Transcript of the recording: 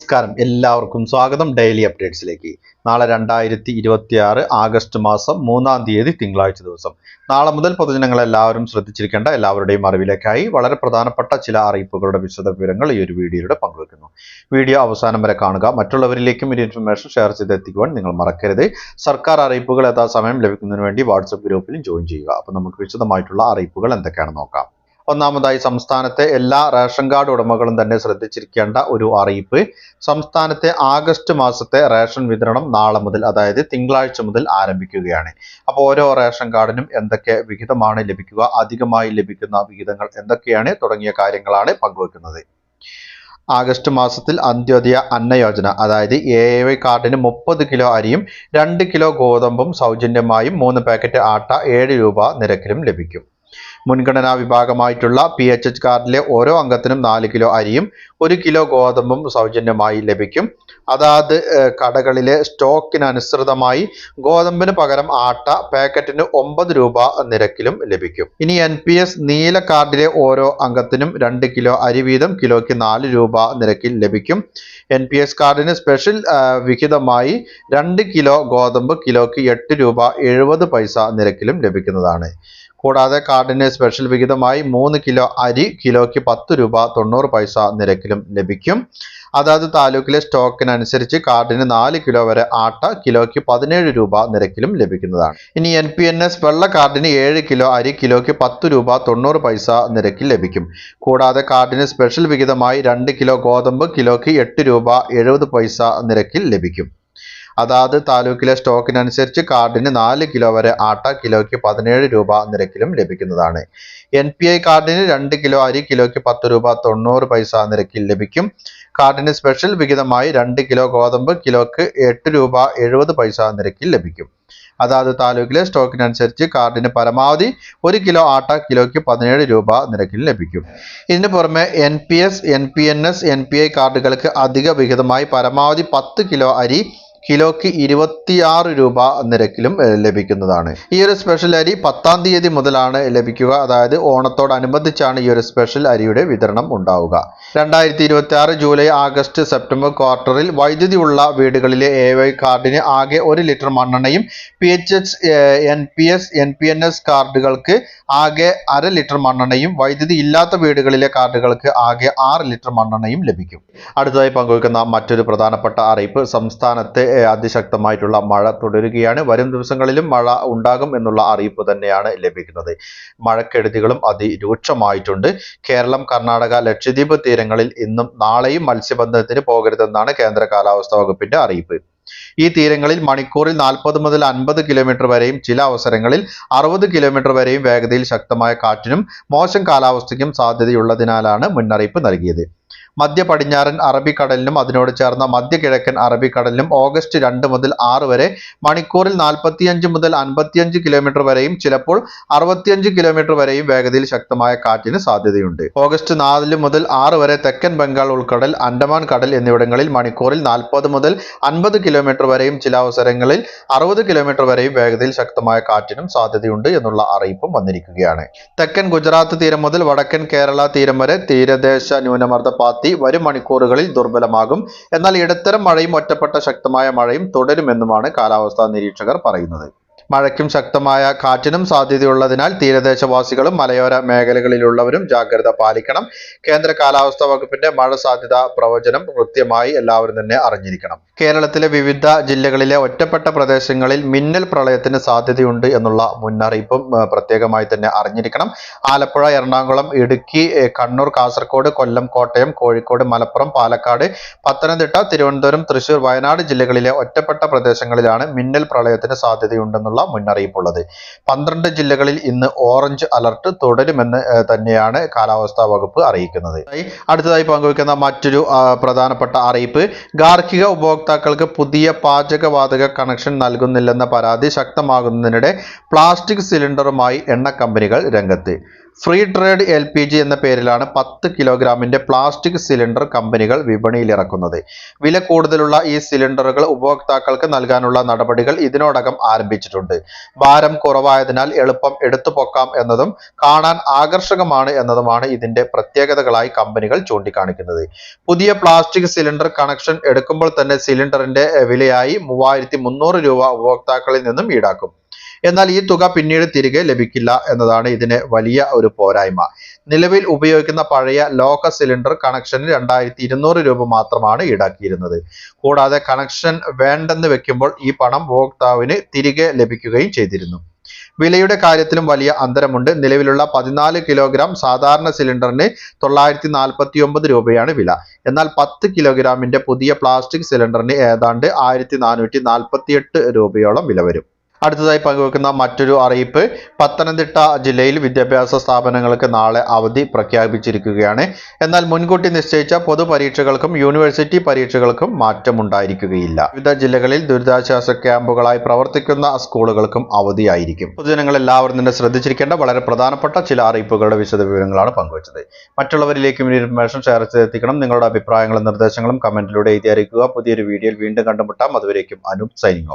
നമസ്കാരം, എല്ലാവർക്കും സ്വാഗതം ഡെയിലി അപ്ഡേറ്റ്സിലേക്ക്. നാളെ 2026 ആഗസ്റ്റ് മാസം 3-ാം തീയതി തിങ്കളാഴ്ച ദിവസം. നാളെ മുതൽ പൊതുജനങ്ങൾ എല്ലാവരും ശ്രദ്ധിച്ചിരിക്കേണ്ട എല്ലാവരുടെയും അറിവിലേക്കായി വളരെ പ്രധാനപ്പെട്ട ചില അറിയിപ്പുകളുടെ വിശദ വിവരങ്ങൾ ഈ ഒരു വീഡിയോയിലൂടെ പങ്കുവെക്കുന്നു. വീഡിയോ അവസാനം വരെ കാണുക. മറ്റുള്ളവരിലേക്കും ഈ ഇൻഫർമേഷൻ ഷെയർ ചെയ്തെത്തിക്കുവാൻ നിങ്ങൾ മറക്കരുത്. സർക്കാർ അറിയിപ്പുകൾ യഥാസമയം ലഭിക്കുന്നതിന് വേണ്ടി വാട്സപ്പ് ഗ്രൂപ്പിലും ജോയിൻ ചെയ്യുക. അപ്പോൾ നമുക്ക് വിശദമായിട്ടുള്ള അറിയിപ്പുകൾ എന്തൊക്കെയാണെന്ന് നോക്കാം. ഒന്നാമതായി, സംസ്ഥാനത്തെ എല്ലാ റേഷൻ കാർഡ് ഉടമകളും തന്നെ ശ്രദ്ധിച്ചിരിക്കേണ്ട ഒരു അറിയിപ്പ്. സംസ്ഥാനത്തെ ആഗസ്റ്റ് മാസത്തെ റേഷൻ വിതരണം നാളെ മുതൽ, അതായത് തിങ്കളാഴ്ച മുതൽ ആരംഭിക്കുകയാണ്. അപ്പോൾ ഓരോ റേഷൻ കാർഡിനും എന്തൊക്കെ വിഹിതമാണ് ലഭിക്കുക, അധികമായി ലഭിക്കുന്ന വിഹിതങ്ങൾ എന്തൊക്കെയാണ് തുടങ്ങിയ കാര്യങ്ങളാണ് പങ്കുവെക്കുന്നത്. ആഗസ്റ്റ് മാസത്തിൽ അന്ത്യോദയ അന്ന യോജന, അതായത് AAY കാർഡിന് 30 കിലോ അരിയും 2 കിലോ ഗോതമ്പും സൗജന്യമായും 3 പാക്കറ്റ് ആട്ട 7 രൂപ നിരക്കിലും ലഭിക്കും. മുൻഗണനാ വിഭാഗമായിട്ടുള്ള PHH കാർഡിലെ ഓരോ അംഗത്തിനും 4 കിലോ അരിയും 1 കിലോ ഗോതമ്പും സൗജന്യമായി ലഭിക്കും. അതാത് കടകളിലെ സ്റ്റോക്കിനനുസൃതമായി ഗോതമ്പിന് പകരം ആട്ട പാക്കറ്റിന് 9 രൂപ നിരക്കിലും ലഭിക്കും. ഇനി NPS നീല കാർഡിലെ ഓരോ അംഗത്തിനും 2 കിലോ അരി വീതം കിലോയ്ക്ക് 4 രൂപ നിരക്കിൽ ലഭിക്കും. NPS കാർഡിന് സ്പെഷ്യൽ വിഹിതമായി 2 കിലോ ഗോതമ്പ് കിലോയ്ക്ക് 8 രൂപ 70 പൈസ നിരക്കിലും ലഭിക്കുന്നതാണ്. കൂടാതെ കാർഡിന് സ്പെഷ്യൽ വിഹിതമായി 3 കിലോ അരി കിലോയ്ക്ക് 10 രൂപ 90 പൈസ നിരക്കിലും ലഭിക്കും. അതാത് താലൂക്കിലെ സ്റ്റോക്കിനനുസരിച്ച് കാർഡിന് 4 കിലോ വരെ ആട്ട കിലോയ്ക്ക് 17 രൂപ നിരക്കിലും ലഭിക്കുന്നതാണ്. ഇനി NPNS വെള്ള കാർഡിന് 7 കിലോ അരി കിലോയ്ക്ക് 10 രൂപ 90 പൈസ നിരക്കിൽ ലഭിക്കും. കൂടാതെ കാർഡിന് സ്പെഷ്യൽ വിഹിതമായി 2 കിലോ ഗോതമ്പ് കിലോയ്ക്ക് 8 രൂപ 70 പൈസ നിരക്കിൽ ലഭിക്കും. അതാത് താലൂക്കിലെ സ്റ്റോക്കിനനുസരിച്ച് കാർഡിന് 4 കിലോ വരെ ആട്ട കിലോയ്ക്ക് 17 രൂപ നിരക്കിലും ലഭിക്കുന്നതാണ്. NPI കാർഡിന് 2 കിലോ അരി കിലോയ്ക്ക് 10 രൂപ 90 പൈസ നിരക്കിൽ ലഭിക്കും. കാർഡിന് സ്പെഷ്യൽ വിഹിതമായി 2 കിലോ ഗോതമ്പ് കിലോയ്ക്ക് 8 രൂപ 70 പൈസ നിരക്കിൽ ലഭിക്കും. അതാത് താലൂക്കിലെ സ്റ്റോക്കിനനുസരിച്ച് കാർഡിന് പരമാവധി 1 കിലോ ആട്ട കിലോയ്ക്ക് 17 രൂപ നിരക്കിൽ ലഭിക്കും. ഇതിനു പുറമെ NPS, NPNS, NPI കാർഡുകൾക്ക് അധിക വിഹിതമായി പരമാവധി 10 കിലോ അരി കിലോയ്ക്ക് 26 രൂപ നിരക്കിലും ലഭിക്കുന്നതാണ്. ഈ ഒരു സ്പെഷ്യൽ അരി 10-ാം തീയതി മുതലാണ് ലഭിക്കുക. അതായത് ഓണത്തോടനുബന്ധിച്ചാണ് ഈ ഒരു സ്പെഷ്യൽ അരിയുടെ വിതരണം ഉണ്ടാവുക. 2026 ജൂലൈ, ആഗസ്റ്റ്, സെപ്റ്റംബർ ക്വാർട്ടറിൽ വൈദ്യുതി ഉള്ള വീടുകളിലെ AAY കാർഡിന് ആകെ 1 ലിറ്റർ മണ്ണെണ്ണയും PHH, NPS, NPNS കാർഡുകൾക്ക് ആകെ 1/2 ലിറ്റർ മണ്ണെണ്ണയും വൈദ്യുതി ഇല്ലാത്ത വീടുകളിലെ കാർഡുകൾക്ക് ആകെ 6 ലിറ്റർ മണ്ണെണ്ണയും ലഭിക്കും. അടുത്തതായി പങ്കുവയ്ക്കുന്ന മറ്റൊരു പ്രധാനപ്പെട്ട അറിയിപ്പ്, സംസ്ഥാനത്തെ അതിശക്തമായിട്ടുള്ള മഴ തുടരുകയാണ്. വരും ദിവസങ്ങളിലും മഴ ഉണ്ടാകും എന്നുള്ള അറിയിപ്പ് തന്നെയാണ് ലഭിക്കുന്നത്. മഴക്കെടുതികളും അതിരൂക്ഷമായിട്ടുണ്ട്. കേരളം, കർണാടക, ലക്ഷദ്വീപ് തീരങ്ങളിൽ ഇന്നും നാളെയും മത്സ്യബന്ധനത്തിന് പോകരുതെന്നാണ് കേന്ദ്ര കാലാവസ്ഥാ വകുപ്പിന്റെ അറിയിപ്പ്. ഈ തീരങ്ങളിൽ മണിക്കൂറിൽ 40 മുതൽ 50 കിലോമീറ്റർ വരെയും ചില അവസരങ്ങളിൽ 60 കിലോമീറ്റർ വരെയും വേഗതയിൽ ശക്തമായ കാറ്റിനും മോശം കാലാവസ്ഥയ്ക്കും സാധ്യതയുള്ളതിനാലാണ് മുന്നറിയിപ്പ് നൽകിയത്. മധ്യ പടിഞ്ഞാറൻ അറബിക്കടലിനും അതിനോട് ചേർന്ന മധ്യ കിഴക്കൻ അറബിക്കടലിനും ഓഗസ്റ്റ് 2 മുതൽ 6 വരെ മണിക്കൂറിൽ 45 മുതൽ 55 കിലോമീറ്റർ വരെയും ചിലപ്പോൾ 65 കിലോമീറ്റർ വരെയും വേഗതയിൽ ശക്തമായ കാറ്റിന് സാധ്യതയുണ്ട്. ഓഗസ്റ്റ് 4 മുതൽ 6 വരെ തെക്കൻ ബംഗാൾ ഉൾക്കടൽ, അൻഡമാൻ കടൽ എന്നിവിടങ്ങളിൽ മണിക്കൂറിൽ 40 മുതൽ 50 കിലോമീറ്റർ വരെയും ചില അവസരങ്ങളിൽ 60 കിലോമീറ്റർ വരെയും വേഗതയിൽ ശക്തമായ കാറ്റിനും സാധ്യതയുണ്ട് എന്നുള്ള അറിയിപ്പും വന്നിരിക്കുകയാണ്. തെക്കൻ ഗുജറാത്ത് തീരം മുതൽ വടക്കൻ കേരള തീരം വരെ തീരദേശ ന്യൂനമർദ്ദ പാത്തി വരും മണിക്കൂറുകളിൽ ദുർബലമാകും. എന്നാൽ ഇടത്തരം മഴയും ഒറ്റപ്പെട്ട ശക്തമായ മഴയും തുടരുമെന്നുമാണ് കാലാവസ്ഥാ നിരീക്ഷകർ പറയുന്നത്. മഴയ്ക്കും ശക്തമായ കാറ്റിനും സാധ്യതയുള്ളതിനാൽ തീരദേശവാസികളും മലയോര മേഖലകളിലുള്ളവരും ജാഗ്രത പാലിക്കണം. കേന്ദ്ര കാലാവസ്ഥാ വകുപ്പിന്റെ മഴ സാധ്യതാ പ്രവചനം കൃത്യമായി എല്ലാവരും തന്നെ അറിഞ്ഞിരിക്കണം. കേരളത്തിലെ വിവിധ ജില്ലകളിലെ ഒറ്റപ്പെട്ട പ്രദേശങ്ങളിൽ മിന്നൽ പ്രളയത്തിന് സാധ്യതയുണ്ട് എന്നുള്ള മുന്നറിയിപ്പും പ്രത്യേകമായി തന്നെ അറിഞ്ഞിരിക്കണം. ആലപ്പുഴ, എറണാകുളം, ഇടുക്കി, കണ്ണൂർ, കാസർഗോഡ്, കൊല്ലം, കോട്ടയം, കോഴിക്കോട്, മലപ്പുറം, പാലക്കാട്, പത്തനംതിട്ട, തിരുവനന്തപുരം, തൃശൂർ, വയനാട് ജില്ലകളിലെ ഒറ്റപ്പെട്ട പ്രദേശങ്ങളിലാണ് മിന്നൽ പ്രളയത്തിന് സാധ്യതയുണ്ടെന്നുള്ള മുന്നറിയിപ്പുള്ളത്. 12 ജില്ലകളിൽ ഇന്ന് ഓറഞ്ച് അലർട്ട് തുടരുമെന്ന് തന്നെയാണ് കാലാവസ്ഥാ വകുപ്പ് അറിയിക്കുന്നത്. അടുത്തതായി പങ്കുവയ്ക്കുന്ന മറ്റൊരു പ്രധാനപ്പെട്ട അറിയിപ്പ്, ഗാർഹിക ഉപഭോക്താക്കൾക്ക് പുതിയ പാചകവാതക കണക്ഷൻ നൽകുന്നില്ലെന്ന പരാതി ശക്തമാകുന്നതിനിടെ പ്ലാസ്റ്റിക് സിലിണ്ടറുമായി എണ്ണ കമ്പനികൾ രംഗത്ത്. ഫ്രീ ട്രേഡ് LPG എന്ന പേരിലാണ് 10 കിലോഗ്രാമിന്റെ പ്ലാസ്റ്റിക് സിലിണ്ടർ കമ്പനികൾ വിപണിയിൽ ഇറക്കുന്നത്. വില കൂടുതലുള്ള ഈ സിലിണ്ടറുകൾ ഉപഭോക്താക്കൾക്ക് നൽകാനുള്ള നടപടികൾ ഇതിനോടകം ആരംഭിച്ചിട്ടുണ്ട്. ഭാരം കുറവായതിനാൽ എളുപ്പം എടുത്തു പൊക്കാം എന്നതും കാണാൻ ആകർഷകമാണ് എന്നതുമാണ് ഇതിന്റെ പ്രത്യേകതകളായി കമ്പനികൾ ചൂണ്ടിക്കാണിക്കുന്നത്. പുതിയ പ്ലാസ്റ്റിക് സിലിണ്ടർ കണക്ഷൻ എടുക്കുമ്പോൾ തന്നെ സിലിണ്ടറിന്റെ വിലയായി 3300 രൂപ ഉപഭോക്താക്കളിൽ നിന്നും ഈടാക്കും. എന്നാൽ ഈ തുക പിന്നീട് തിരികെ ലഭിക്കില്ല എന്നതാണ് ഇതിന് വലിയ ഒരു പോരായ്മ. നിലവിൽ ഉപയോഗിക്കുന്ന പഴയ ലോഹ സിലിണ്ടർ കണക്ഷന് 2200 രൂപ മാത്രമാണ് ഈടാക്കിയിരുന്നത്. കൂടാതെ കണക്ഷൻ വേണ്ടെന്ന് വെക്കുമ്പോൾ ഈ പണം ഉപഭോക്താവിന് തിരികെ ലഭിക്കുകയും ചെയ്തിരുന്നു. വിലയുടെ കാര്യത്തിലും വലിയ അന്തരമുണ്ട്. നിലവിലുള്ള 14 കിലോഗ്രാം സാധാരണ സിലിണ്ടറിന് 949 രൂപയാണ് വില. എന്നാൽ 10 കിലോഗ്രാമിന്റെ പുതിയ പ്ലാസ്റ്റിക് സിലിണ്ടറിന് ഏതാണ്ട് 1448 രൂപയോളം വില വരും. അടുത്തതായി പങ്കുവെക്കുന്ന മറ്റൊരു അറിയിപ്പ്, പത്തനംതിട്ട ജില്ലയിൽ വിദ്യാഭ്യാസ സ്ഥാപനങ്ങൾക്ക് നാളെ അവധി പ്രഖ്യാപിച്ചിരിക്കുകയാണ്. എന്നാൽ മുൻകൂട്ടി നിശ്ചയിച്ച പൊതുപരീക്ഷകൾക്കും യൂണിവേഴ്സിറ്റി പരീക്ഷകൾക്കും മാറ്റമുണ്ടായിരിക്കുകയില്ല. വിവിധ ജില്ലകളിൽ ദുരിതാശ്വാസ ക്യാമ്പുകളായി പ്രവർത്തിക്കുന്ന സ്കൂളുകൾക്കും അവധിയായിരിക്കും. പൊതുജനങ്ങൾ എല്ലാവരും തന്നെ ശ്രദ്ധിച്ചിരിക്കേണ്ട വളരെ പ്രധാനപ്പെട്ട ചില അറിയിപ്പുകളുടെ വിശദവിവരങ്ങളാണ് പങ്കുവച്ചത്. മറ്റുള്ളവരിലേക്കും ഈ ഇൻഫർമേഷൻ ഷെയർ ചെയ്തെത്തിക്കണം. നിങ്ങളുടെ അഭിപ്രായങ്ങളും നിർദ്ദേശങ്ങളും കമന്റിലൂടെ എഴുതി അറിയിക്കുക. പുതിയൊരു വീഡിയോയിൽ വീണ്ടും കണ്ടുമുട്ടാം. അതുവരേക്കും അനൂപ് സൈനിങ് ഓഫ്.